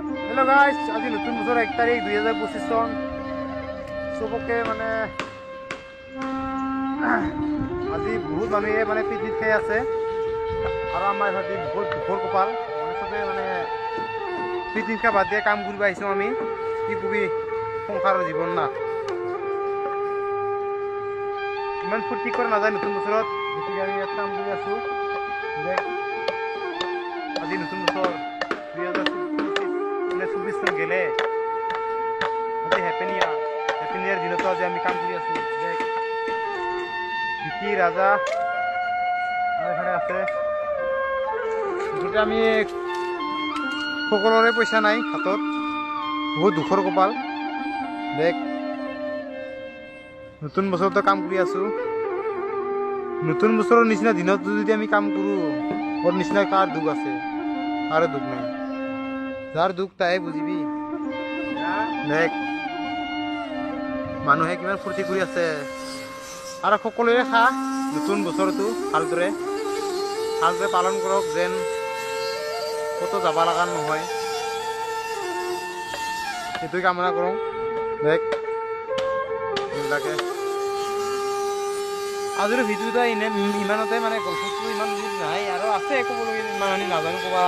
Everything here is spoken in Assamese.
হেল্ল' গাইজ, আজি নতুন বছৰ 1 তাৰিখ 2025 চন। চবকে মানে আজি বহুত মানুহে মানে পিকনিক খাই আছে আৰু আমাৰ ইহঁতে বহুত দুখৰ কপাল মানে চবে মানে পিকনিক খাই বাদ দিয়ে কাম কৰিব আহিছোঁ আমি। কি কবি, সংসাৰৰ জীৱন না। ইমান ফূৰ্তি কৰা নাযায় নতুন বছৰত, গতিকে আমি ইয়াত কাম কৰি আছোঁ। আজি নতুন বছৰ 2024 চন গেলে। আজি হেপী নিউ ইয়াৰ দিনতো আজি আমি কাম কৰি আছোঁ। বিকি ৰাজা আৰু এখানে আছে। মুঠতে আমি সকলোৰে পইচা নাই হাতত, বহুত দুখৰ কপাল। দেখ, নতুন বছৰতো কাম কৰি আছোঁ। নতুন বছৰৰ নিচিনা দিনত যদি আমি কাম কৰোঁ, ওৰ নিচিনা কাৰ দুখ আছে? কাৰো দুখ নাই। যাৰ দুখ তাই বুঝিবি। দেখ, মানুহে কিমান ফূৰ্তি কৰি আছে আৰু সকলোৱে নতুন বছৰটো ভালদৰে পালন কৰক, যেন ক'তো যাব লগা নহয়, সেইটোৱে কামনা কৰোঁ। দেখ, এইবিলাকে আজিৰ ভিডিঅ'টো ইমানতে মানে গল্পটো ইমান নাই আৰু আছে ক'বলৈ ইমান আমি নাজানো ক'বা।